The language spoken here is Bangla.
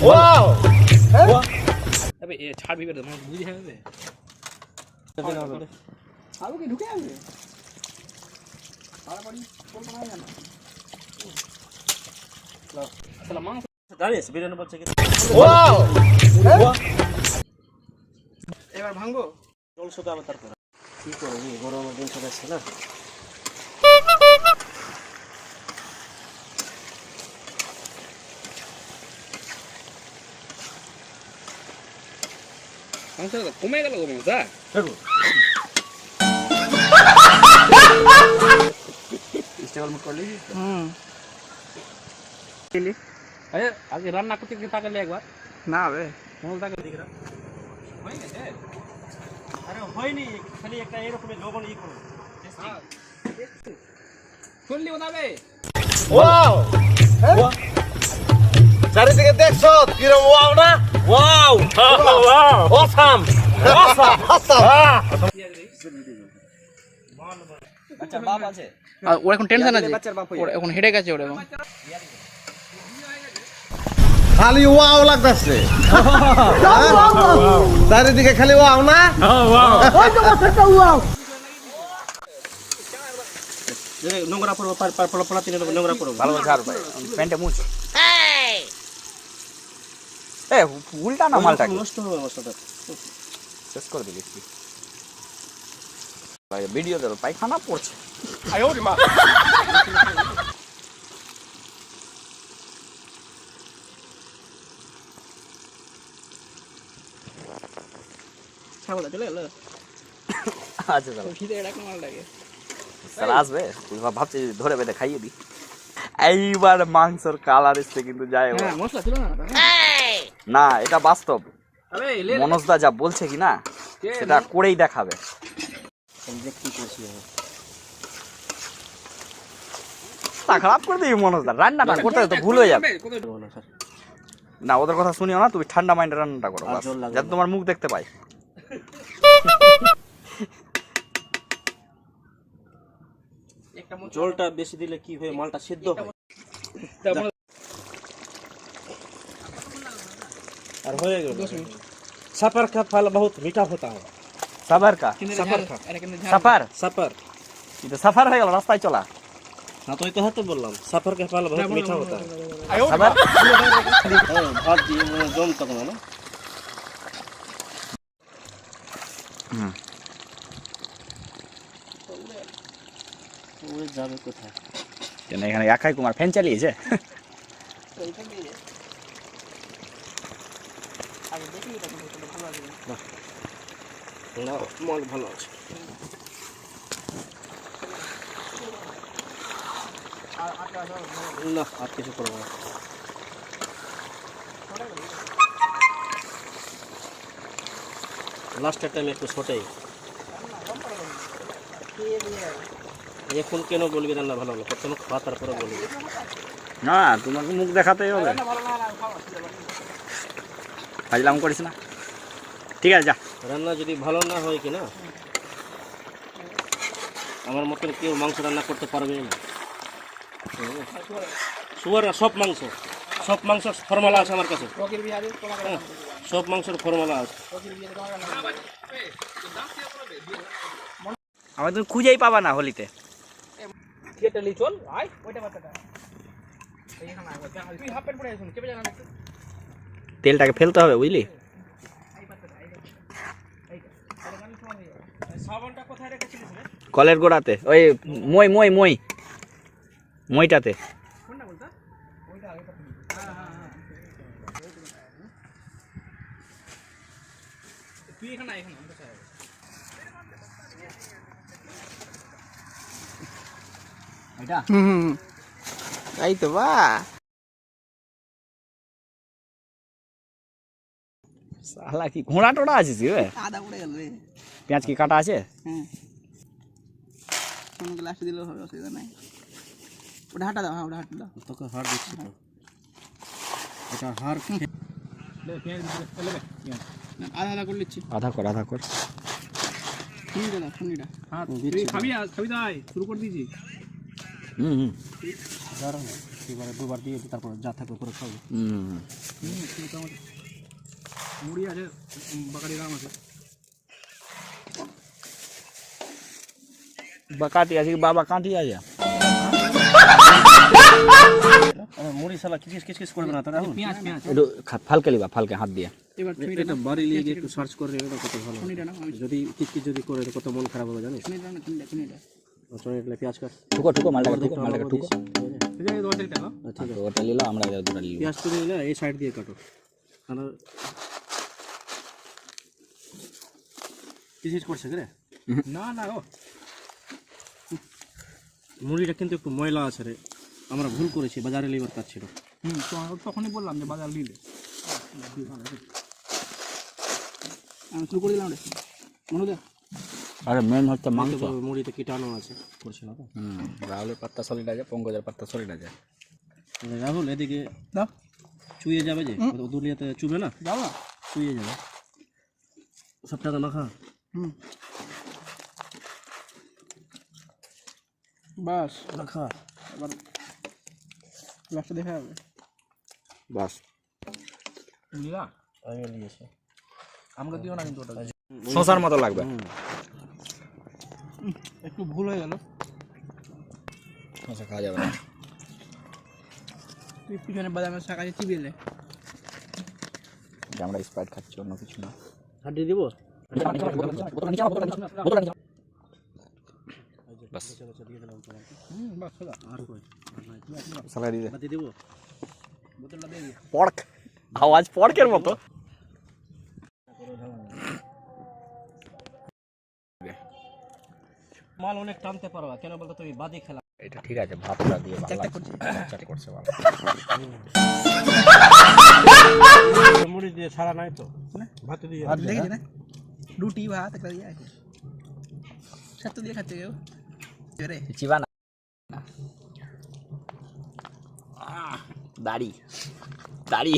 ওয়াও তবে এ ছাড়বি বেটা মানে বুঝি হবে আলু কি ঢুকে আসবে তাড়াতাড়ি বলতে হয় না আসলে মাংস দাঁড়িয়ে আছে বিরিয়ানি বলছে কি ওয়াও এবার ভাঙবো জল শুধু আবার তারপর কি করবি গরমের দিন চলে আসছে না মাংসটা কমে গেল গো মাংসা স্টেবল মোড করলি আরে আগে রান্না করতে গিয়ে তাকালে একবার না বে মোল তাকালে দিকরা হয়ে গেছে আরে হয়নি খালি একটা এরকম লবণ ই করো শুনলি ওদাবে ওয়াও চারিদিকে দেখছো কিরম ওয়াও না wow wow awesome awesome awesome আচ্ছা বাপ আছে ওর এখন টেনশন আছে বাচ্চার বাপ ওর এখন হেডেক আছে ওর এখন খালি ওয়াও লাগতেছে চারিদিকে খালি ওয়াও না নোংরা পড়বো পড়া তিন নোংরা পড়বো ভালো ঝাড় ভাই প্যান্টে মুছ এ উল্টা না মালটা নষ্ট হবে আমার সাথে শেষ করে দিলি ভাই ভিডিও দেব পায়খানা পড়ছে ছাগলটা চলে গেল আচ্ছা চলো ভিতরে রাখো মাল লাগে স্যার আসবে তুই ভাবছি ধরে বেঁধে খাইয়ে দি এইবার মাংসর কালার এসছে কিন্তু যায় হ্যাঁ মশলা ছিল না না এটা বাস্তব আরে লে মনোজদা যা বলছে কি না সেটা করেই দেখাবে কি করছি তা খারাপ করে দিবি মনোজদা রান্নাটা করতে তো ভুল হয়ে যাবে না ওদের কথা শুনিও না তুমি ঠান্ডা মাইন্ডে রান্নাটা করো বাস, যাতে তোমার মুখ দেখতে পাই জলটা বেশি দিলে কি হয় মালটা সিদ্ধ হয় और होएगा सफर का फल बहुत मीठा होता है सफर का सफर का सफर सफर ये तो सफर হয়ে গেল রাস্তায় চলা हाँ तो ये तो है तो बोल रहा हूँ सफर का फल बहुत मीठा होता है सफर भात दिए जम तक ना ওই যাবে কোথায় কেন এখানে একাই কুমার ফ্যান চালিয়েছে না মাল ভালো আছে না আর কিছু করবো না লাস্টের টাইম একটু ছোটাই এখন কেন বলবি রান্না ভালো হলো প্রথমে খাওয়া তারপরে বলবি না তোমাকে মুখ দেখাতেই হবে ফাজলাম করিস না ঠিক আছে যা রান্না যদি ভালো না হয় কি না আমার মতন কেউ মাংস রান্না করতে পারবে না শুয়ার সব মাংস ফর্মুলা আছে আমার কাছে সব মাংসের ফর্মুলা আছে আমি তুমি খুঁজেই পাবা না হোলিতে থিয়েটারলি চল আয় ওইটা বাচ্চাটা এইখানে আয় তুই হাফ প্যান্ট পরে আছিস চেপে যা না তেলটাকে ফেলতে হবে বুঝলি সাবানটা কোথায় রেখেছিলিস রে কলের গোড়াতে ওই মইটাতে কোনটা বলতা ওইটা এটা তুই এখানে এখানে আমরা চাই এটা এই তো বা শালা কি ঘোড়া টোড়া আছিস কি রে আদা পড়ে গেল রে পেঁয়াজ কি কাটা আছে হ্যাঁ কোন গ্লাস দিলেও হবে অসুবিধা নাই ওটা হাঁটা দাও হ্যাঁ ওটা হাঁটা দাও তোকে হাড় দিচ্ছি তো এটা হাড় ले पेंट ले आधा आधा कर लेছি আধা কর শুনি দাদা শুনিটা হ্যাঁ তুই খাবি দাই শুরু করে দিয়েছি হুম দাঁড়ান এবারে দুবার দিয়ে তারপর যা থাকবে করে খাবো হুম মুড়ি আছে, বাকারি রাম আছে। বাকাটি আছে বাবা কাঁটি আছে মুড়ি শালা কিস কিস কিস করবে না তো রাহুল পেঁয়াজ একটু ফালকে লিবা ফালকে হাত দিয়ে এবার এটা বাড়ি নিয়ে গিয়ে একটু সার্চ করে এটা কত ভালো যদি কিস যদি করে তো কত মন খারাপ হবে জানিস চলে পেঁয়াজ কাট ঠুকো ঠুকো মালটা ঠুকো ঠিক আছে, দশ টাকা ঠিক আছে ওটা নিলাম আমরা দুটা নিলাম পেঁয়াজ করে নিলে এই সাইড দিয়ে কাটো আর কিস করছে রে না না ও মুড়িটা কিন্তু একটু ময়লা আছে রে আমরা ভুল করেছি বাজারে লিভার কাজ ছিল তখনই বললাম যে বাজার নিলে আমি শুরু করে দিলাম রে মনে দেখ আরে মেন হচ্ছে মাংস মুড়িতে কীটাণু আছে করছে না তো রাহুলের পাত্তা সলিড আছে পঙ্কজের পাত্তা সলিড আছে রাহুল এদিকে দাও চুইয়ে যাবে যে দুলিয়াতে চুবে না যাও না চুইয়ে যাবে সব টাকা মাখা বাস মাখা এবার লাস্টে দেখা যাবে বাস নিলা আমি নিয়েছি আমাকে দিও না কিন্তু ওটা শশার মতো লাগবে একটু ভুল হয়ে গেল শশা খাওয়া যাবে না তুই পিছনে বাদামের শাক আছে চিবিয়ে আমরা স্প্রাইট খাচ্ছি অন্য কিছু না হাড্ডি দিব বাস বাস সোজা আর কই সালা দিয়ে বাতি দিব বোতলটা দিয়ে দিই পড়ক আওয়াজ পড়কের মতো মাল অনেক টানতে পারবা কেন বলতো তুমি বাদি খেলা এটা ঠিক আছে ভাতটা দিয়ে ভালো লাগছে চাট করছে ভালো মুড়ি দিয়ে ছাড়া নাই তো ভাত দিয়ে ভাত দেখেছি না রুটি ভাত একটা দিয়ে আছে সাথে দিয়ে খাচ্ছে কেউ রে চিবা না দাড়ি দাড়ি